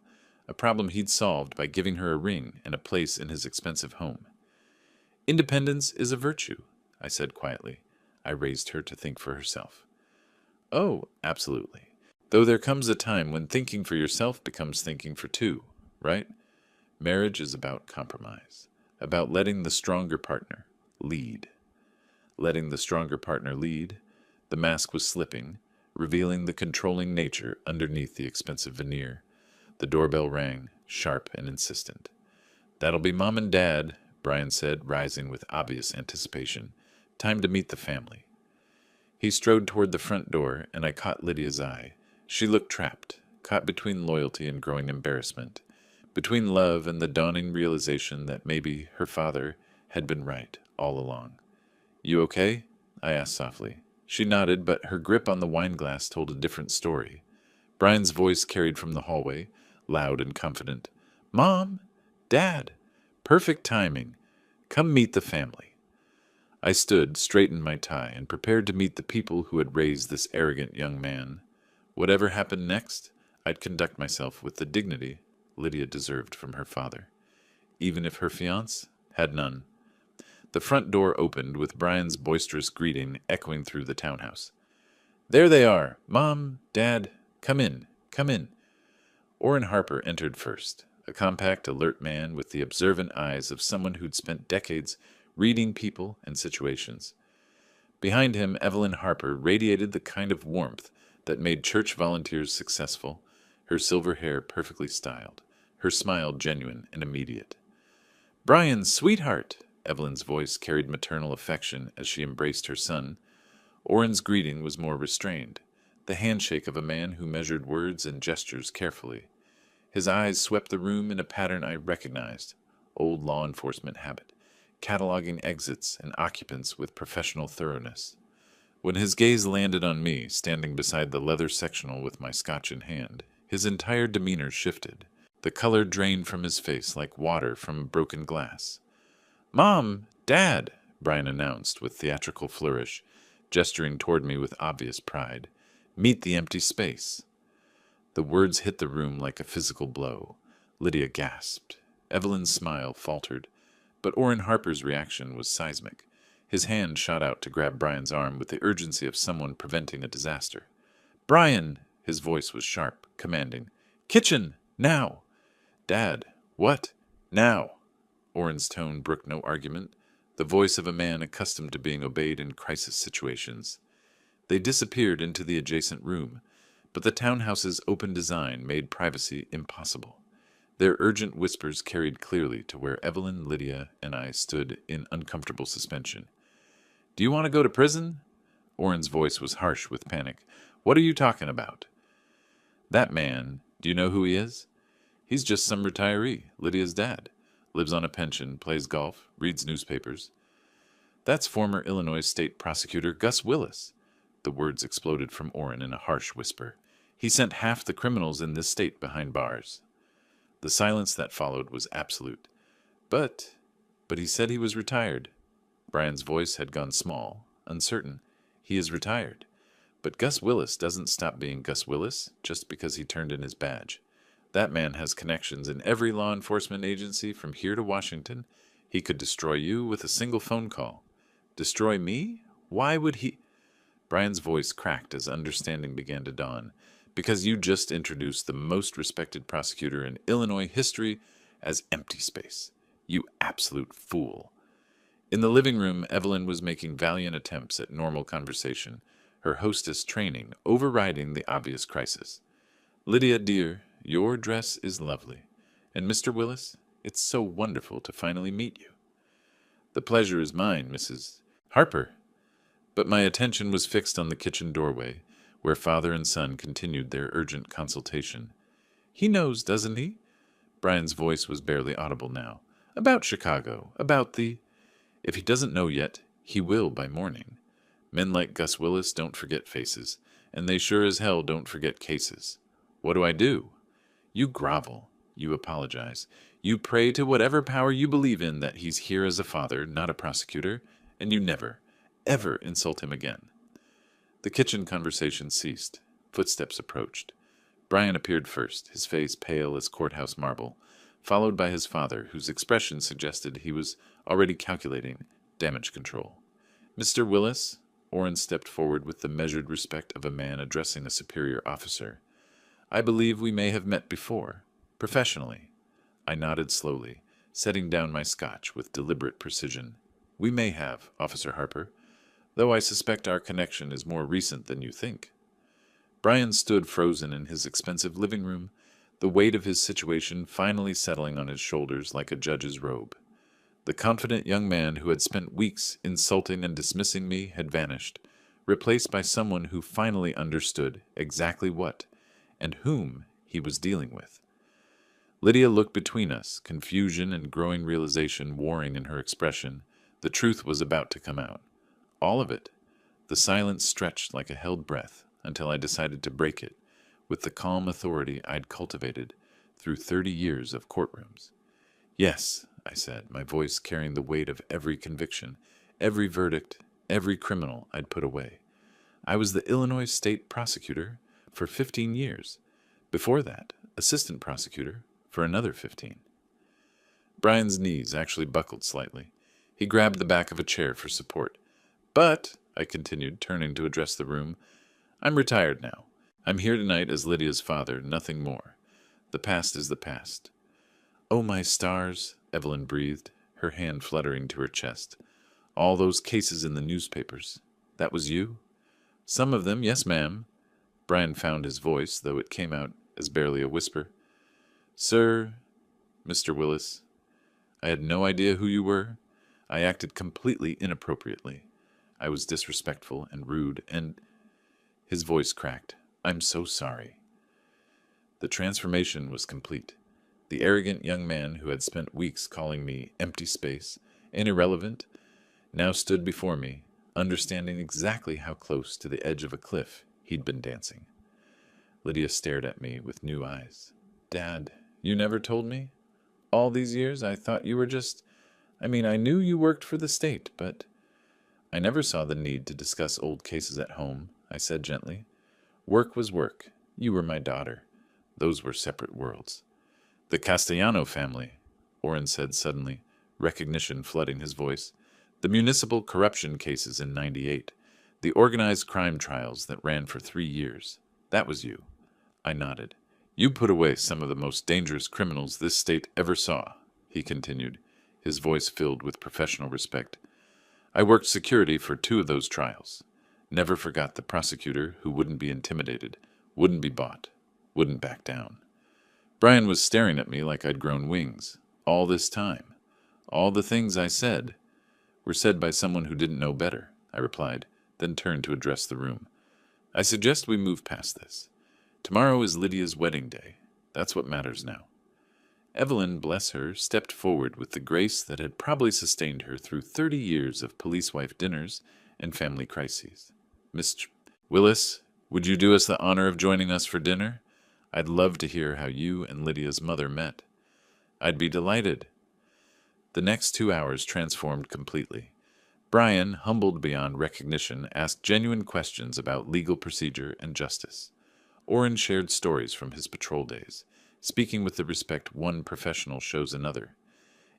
a problem he'd solved by giving her a ring and a place in his expensive home. Independence is a virtue, I said quietly. I raised her to think for herself. Oh, absolutely. Though there comes a time when thinking for yourself becomes thinking for two, right? Marriage is about compromise, about letting the stronger partner lead. Letting the stronger partner lead, the mask was slipping, revealing the controlling nature underneath the expensive veneer. The doorbell rang, sharp and insistent. That'll be Mom and Dad, Brian said, rising with obvious anticipation. Time to meet the family. He strode toward the front door, and I caught Lydia's eye. She looked trapped, caught between loyalty and growing embarrassment, between love and the dawning realization that maybe her father had been right all along. You okay? I asked softly. She nodded, but her grip on the wine glass told a different story. Brian's voice carried from the hallway, loud and confident. Mom! Dad! Perfect timing. Come meet the family. I stood, straightened my tie, and prepared to meet the people who had raised this arrogant young man. Whatever happened next, I'd conduct myself with the dignity Lydia deserved from her father, even if her fiancé had none. The front door opened with Brian's boisterous greeting echoing through the townhouse. There they are. Mom, Dad, come in, come in. Orrin Harper entered first, a compact, alert man with the observant eyes of someone who'd spent decades reading people and situations. Behind him, Evelyn Harper radiated the kind of warmth that made church volunteers successful, her silver hair perfectly styled, her smile genuine and immediate. Brian, sweetheart! Evelyn's voice carried maternal affection as she embraced her son. Orrin's greeting was more restrained, the handshake of a man who measured words and gestures carefully. His eyes swept the room in a pattern I recognized, old law enforcement habit, cataloging exits and occupants with professional thoroughness. When his gaze landed on me, standing beside the leather sectional with my scotch in hand, his entire demeanor shifted. The color drained from his face like water from broken glass. "Mom! Dad!" Brian announced with theatrical flourish, gesturing toward me with obvious pride. "Meet the empty space." The words hit the room like a physical blow. Lydia gasped. Evelyn's smile faltered, but Orrin Harper's reaction was seismic. His hand shot out to grab Brian's arm with the urgency of someone preventing a disaster. "Brian!" His voice was sharp, commanding. "Kitchen! Now!" "Dad! What? Now!" Orrin's tone brooked no argument, the voice of a man accustomed to being obeyed in crisis situations. They disappeared into the adjacent room, but the townhouse's open design made privacy impossible. Their urgent whispers carried clearly to where Evelyn, Lydia, and I stood in uncomfortable suspension. "Do you want to go to prison?" Orrin's voice was harsh with panic. "What are you talking about?" "That man, do you know who he is?" "He's just some retiree, Lydia's dad. Lives on a pension, plays golf, reads newspapers." "That's former Illinois State Prosecutor Gus Willis." The words exploded from Orrin in a harsh whisper. "He sent half the criminals in this state behind bars." The silence that followed was absolute. But he said he was retired." Brian's voice had gone small, uncertain. "He is retired. But Gus Willis doesn't stop being Gus Willis just because he turned in his badge. That man has connections in every law enforcement agency from here to Washington. He could destroy you with a single phone call." "Destroy me? Why would he—" Brian's voice cracked as understanding began to dawn. "Because you just introduced the most respected prosecutor in Illinois history as empty space. You absolute fool." In the living room, Evelyn was making valiant attempts at normal conversation, her hostess training overriding the obvious crisis. "Lydia, dear, your dress is lovely. And Mr. Willis, it's so wonderful to finally meet you." "The pleasure is mine, Mrs. Harper." But my attention was fixed on the kitchen doorway, where father and son continued their urgent consultation. "He knows, doesn't he?" Brian's voice was barely audible now. "About Chicago, about the—" "If he doesn't know yet, he will by morning. Men like Gus Willis don't forget faces, and they sure as hell don't forget cases. What do? You grovel. You apologize. You pray to whatever power you believe in that he's here as a father, not a prosecutor, and you never, ever insult him again." The kitchen conversation ceased. Footsteps approached. Brian appeared first, his face pale as courthouse marble, followed by his father, whose expression suggested he was already calculating damage control. "Mr. Willis," Orrin stepped forward with the measured respect of a man addressing a superior officer. "I believe we may have met before, professionally." I nodded slowly, setting down my scotch with deliberate precision. "We may have, Officer Harper, though I suspect our connection is more recent than you think." Brian stood frozen in his expensive living room, the weight of his situation finally settling on his shoulders like a judge's robe. The confident young man who had spent weeks insulting and dismissing me had vanished, replaced by someone who finally understood exactly what and whom he was dealing with. Lydia looked between us, confusion and growing realization warring in her expression. The truth was about to come out. All of it. The silence stretched like a held breath until I decided to break it with the calm authority I'd cultivated through 30 years of courtrooms. "Yes," I said, my voice carrying the weight of every conviction, every verdict, every criminal I'd put away. "I was the Illinois State Prosecutor for 15 years. Before that, Assistant Prosecutor for another 15. Brian's knees actually buckled slightly. He grabbed the back of a chair for support. "But," I continued, turning to address the room, "I'm retired now. I'm here tonight as Lydia's father, nothing more. The past is the past." "Oh, my stars," Evelyn breathed, her hand fluttering to her chest. "All those cases in the newspapers. That was you?" "Some of them, yes, ma'am." Brian found his voice, though it came out as barely a whisper. "Sir, Mr. Willis, I had no idea who you were. I acted completely inappropriately. I was disrespectful and rude, and—" His voice cracked. "I'm so sorry." The transformation was complete. The arrogant young man who had spent weeks calling me empty space and irrelevant, now stood before me, understanding exactly how close to the edge of a cliff he'd been dancing. Lydia stared at me with new eyes. "Dad, you never told me? All these years I thought you were just... I knew you worked for the state, but..." "I never saw the need to discuss old cases at home," I said gently. "Work was work. You were my daughter. Those were separate worlds." "The Castellano family," Orrin said suddenly, recognition flooding his voice. "The municipal corruption cases in '98. The organized crime trials that ran for 3 years. That was you." I nodded. "You put away some of the most dangerous criminals this state ever saw," he continued, his voice filled with professional respect. "I worked security for 2 of those trials. Never forgot the prosecutor who wouldn't be intimidated, wouldn't be bought, wouldn't back down." Brian was staring at me like I'd grown wings. All this time. All the things I said were said by someone who didn't know better, I replied, then turned to address the room. "I suggest we move past this. Tomorrow is Lydia's wedding day. That's what matters now." Evelyn, bless her, stepped forward with the grace that had probably sustained her through 30 years of police wife dinners and family crises. "Miss Willis, would you do us the honor of joining us for dinner? I'd love to hear how you and Lydia's mother met." "I'd be delighted." The next 2 hours transformed completely. Brian, humbled beyond recognition, asked genuine questions about legal procedure and justice. Orrin shared stories from his patrol days, speaking with the respect one professional shows another.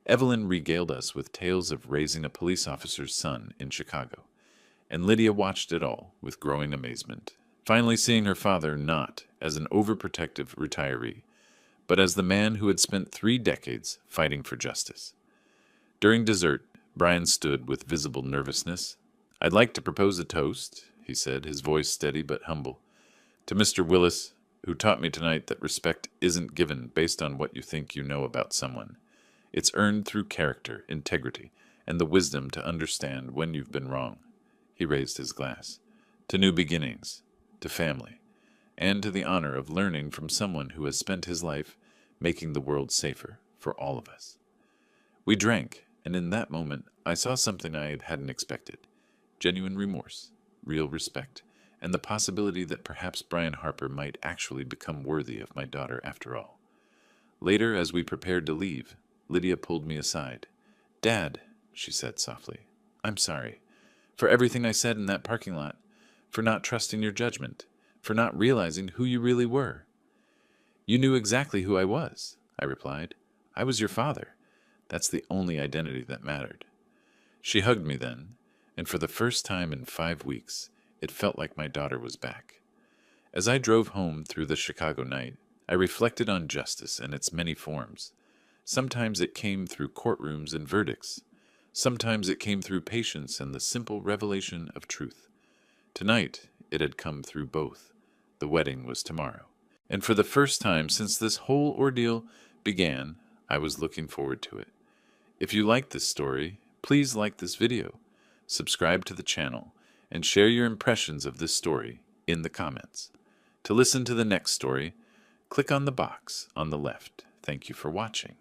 Evelyn regaled us with tales of raising a police officer's son in Chicago, and Lydia watched it all with growing amazement, finally seeing her father not as an overprotective retiree, but as the man who had spent 3 decades fighting for justice. During dessert, Brian stood with visible nervousness. "I'd like to propose a toast," he said, his voice steady but humble. "To Mr. Willis, who taught me tonight that respect isn't given based on what you think you know about someone. It's earned through character, integrity, and the wisdom to understand when you've been wrong." He raised his glass. "To new beginnings, to family, and to the honor of learning from someone who has spent his life making the world safer for all of us." We drank, and in that moment I saw something I hadn't expected. Genuine remorse, real respect, and the possibility that perhaps Brian Harper might actually become worthy of my daughter after all. Later, as we prepared to leave, Lydia pulled me aside. "Dad," she said softly, "I'm sorry. For everything I said in that parking lot. For not trusting your judgment. For not realizing who you really were." "You knew exactly who I was," I replied. "I was your father. That's the only identity that mattered." She hugged me then, and for the first time in 5 weeks, it felt like my daughter was back. As I drove home through the Chicago night, I reflected on justice and its many forms. Sometimes it came through courtrooms and verdicts. Sometimes it came through patience and the simple revelation of truth. Tonight, it had come through both. The wedding was tomorrow. And for the first time since this whole ordeal began, I was looking forward to it. If you like this story, please like this video, subscribe to the channel, and share your impressions of this story in the comments. To listen to the next story, click on the box on the left. Thank you for watching.